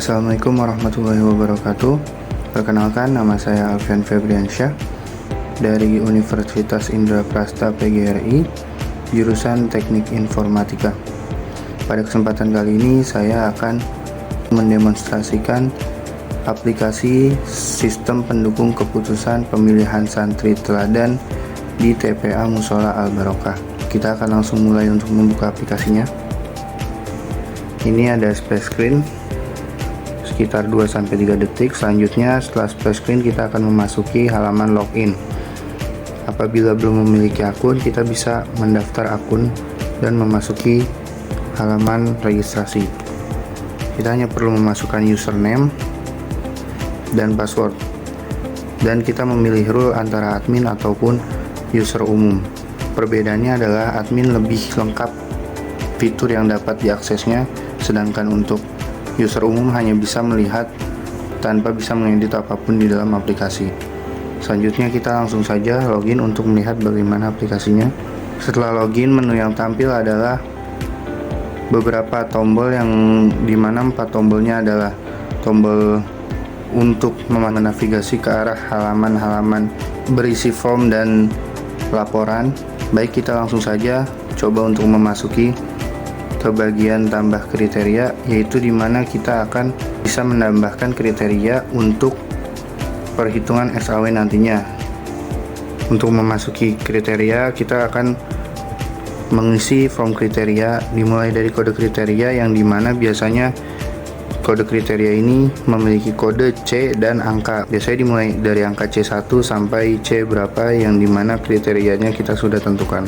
Assalamualaikum warahmatullahi wabarakatuh. Perkenalkan, nama saya Alfian Febriansyah dari Universitas Indraprasta PGRI, jurusan Teknik Informatika. Pada kesempatan kali ini saya akan mendemonstrasikan aplikasi sistem pendukung keputusan pemilihan santri teladan di TPA Mushola Al Barokah. Kita akan langsung mulai untuk membuka aplikasinya. Ini ada splash screen sekitar 2-3 detik. Selanjutnya setelah splash screen kita akan memasuki halaman login. Apabila belum memiliki akun, kita bisa mendaftar akun dan memasuki halaman registrasi. Kita hanya perlu memasukkan username dan password, dan kita memilih role antara admin ataupun user umum. Perbedaannya adalah admin lebih lengkap fitur yang dapat diaksesnya, sedangkan untuk user umum hanya bisa melihat tanpa bisa mengedit apapun di dalam aplikasi. Selanjutnya kita langsung saja login untuk melihat bagaimana aplikasinya. Setelah login, menu yang tampil adalah beberapa tombol, yang dimana 4 tombolnya adalah tombol untuk menavigasi ke arah halaman-halaman berisi form dan laporan. Baik, kita langsung saja coba untuk memasuki ke bagian tambah kriteria, yaitu dimana kita akan bisa menambahkan kriteria untuk perhitungan SAW nantinya. Untuk memasuki kriteria, kita akan mengisi form kriteria dimulai dari kode kriteria, yang dimana biasanya kode kriteria ini memiliki kode C dan angka. Biasanya dimulai dari angka C1 sampai C berapa, yang dimana kriterianya kita sudah tentukan.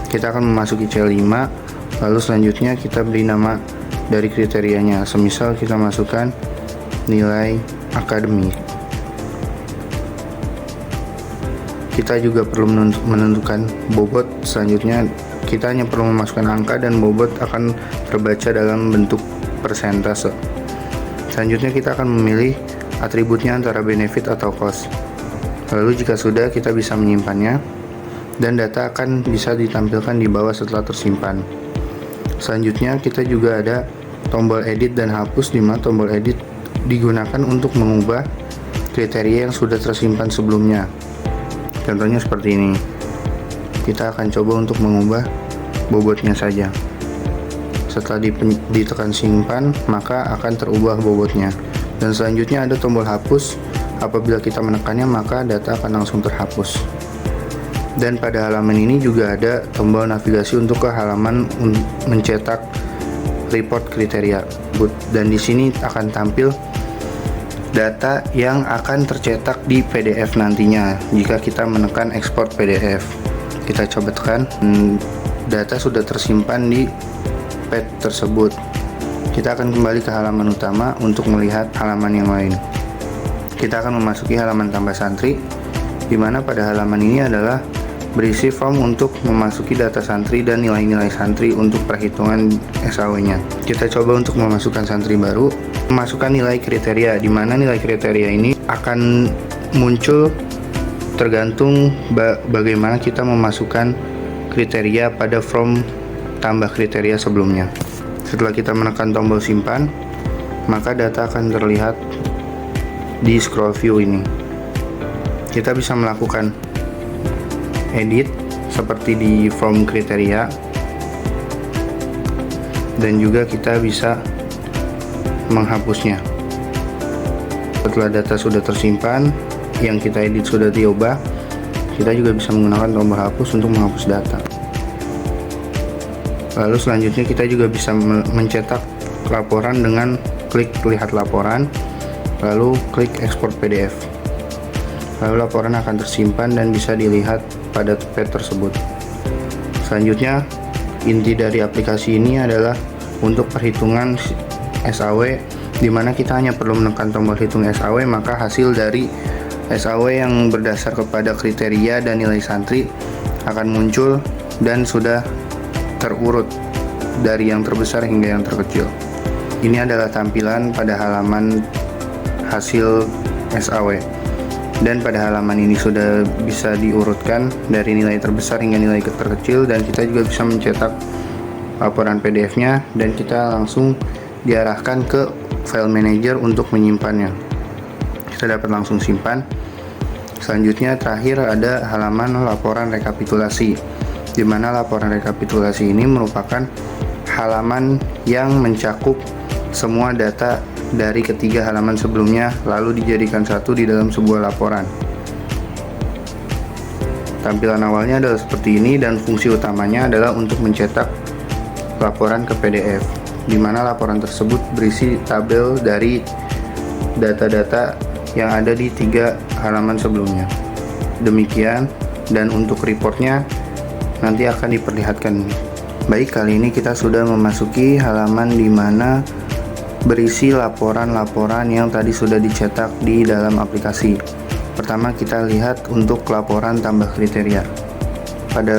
Kita akan memasuki C5. Lalu selanjutnya kita beri nama dari kriterianya. Semisal kita masukkan nilai akademik. Kita juga perlu menentukan bobot. Selanjutnya kita hanya perlu memasukkan angka, dan bobot akan terbaca dalam bentuk persentase. Selanjutnya kita akan memilih atributnya antara benefit atau cost. Lalu jika sudah, kita bisa menyimpannya, dan data akan bisa ditampilkan di bawah setelah tersimpan. Selanjutnya kita juga ada tombol edit dan hapus, di mana tombol edit digunakan untuk mengubah kriteria yang sudah tersimpan sebelumnya. Contohnya seperti ini. Kita akan coba untuk mengubah bobotnya saja. Setelah ditekan simpan, maka akan terubah bobotnya. Dan selanjutnya ada tombol hapus. Apabila kita menekannya, maka data akan langsung terhapus. Dan pada halaman ini juga ada tombol navigasi untuk ke halaman mencetak report kriteria. Dan di sini akan tampil data yang akan tercetak di PDF nantinya jika kita menekan ekspor PDF. Kita coba tekan, data sudah tersimpan di pad tersebut. Kita akan kembali ke halaman utama untuk melihat halaman yang lain. Kita akan memasuki halaman tambah santri, di mana pada halaman ini adalah berisi form untuk memasuki data santri dan nilai-nilai santri untuk perhitungan SAW-nya. Kita coba untuk memasukkan santri baru, memasukkan nilai kriteria, di mana nilai kriteria ini akan muncul tergantung bagaimana kita memasukkan kriteria pada form tambah kriteria sebelumnya. Setelah kita menekan tombol simpan, maka data akan terlihat di scroll view ini. Kita bisa melakukan edit seperti di form kriteria, dan juga kita bisa menghapusnya. Setelah data sudah tersimpan, yang kita edit sudah diubah, kita juga bisa menggunakan tombol hapus untuk menghapus data. Lalu selanjutnya kita juga bisa mencetak laporan dengan klik lihat laporan, lalu klik ekspor PDF. Lalu laporan akan tersimpan dan bisa dilihat pada pad tersebut. Selanjutnya, inti dari aplikasi ini adalah untuk perhitungan SAW, di mana kita hanya perlu menekan tombol hitung SAW, maka hasil dari SAW yang berdasar kepada kriteria dan nilai santri akan muncul dan sudah terurut dari yang terbesar hingga yang terkecil. Ini adalah tampilan pada halaman hasil SAW. Dan pada halaman ini sudah bisa diurutkan dari nilai terbesar hingga nilai terkecil, dan kita juga bisa mencetak laporan PDF-nya, dan kita langsung diarahkan ke file manager untuk menyimpannya. Kita dapat langsung simpan. Selanjutnya terakhir ada halaman laporan rekapitulasi, di mana laporan rekapitulasi ini merupakan halaman yang mencakup semua data dari ketiga halaman sebelumnya lalu dijadikan satu di dalam sebuah laporan. Tampilan awalnya adalah seperti ini dan fungsi utamanya adalah untuk mencetak laporan ke PDF, di mana laporan tersebut berisi tabel dari data-data yang ada di 3 halaman sebelumnya. Demikian, dan untuk reportnya nanti akan diperlihatkan. Baik, kali ini kita sudah memasuki halaman di mana berisi laporan-laporan yang tadi sudah dicetak di dalam aplikasi. Pertama kita lihat untuk laporan tambah kriteria. Pada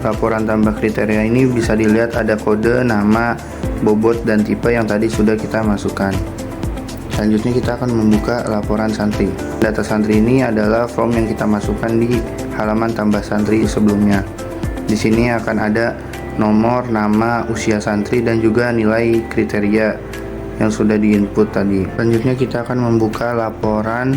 laporan tambah kriteria ini bisa dilihat ada kode, nama, bobot, dan tipe yang tadi sudah kita masukkan. Selanjutnya kita akan membuka laporan santri. Data santri ini adalah form yang kita masukkan di halaman tambah santri sebelumnya. Di sini akan ada nomor, nama, usia santri, dan juga nilai kriteria yang sudah diinput tadi. Selanjutnya kita akan membuka laporan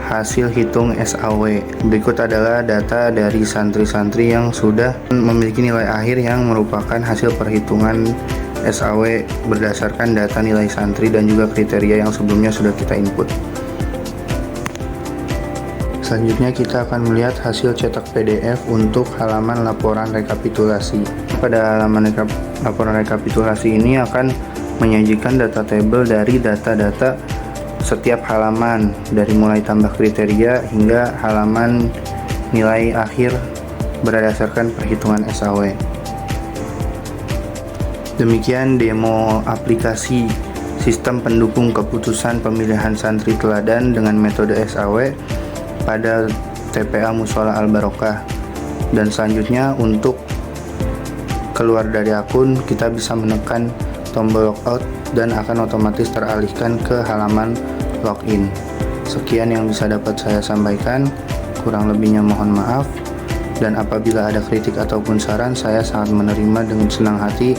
hasil hitung SAW. Berikut adalah data dari santri-santri yang sudah memiliki nilai akhir yang merupakan hasil perhitungan SAW berdasarkan data nilai santri dan juga kriteria yang sebelumnya sudah kita input. Selanjutnya kita akan melihat hasil cetak PDF untuk halaman laporan rekapitulasi. Pada halaman laporan rekapitulasi ini akan menyajikan data tabel dari data-data setiap halaman, dari mulai tambah kriteria hingga halaman nilai akhir berdasarkan perhitungan SAW. Demikian demo aplikasi sistem pendukung keputusan pemilihan santri teladan dengan metode SAW pada TPA Mushola Al Barokah. Dan selanjutnya untuk keluar dari akun kita bisa menekan tombol logout dan akan otomatis teralihkan ke halaman login. Sekian yang bisa dapat saya sampaikan, kurang lebihnya mohon maaf, dan apabila ada kritik ataupun saran saya sangat menerima dengan senang hati.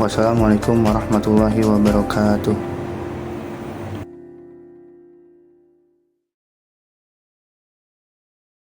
Wassalamualaikum warahmatullahi wabarakatuh.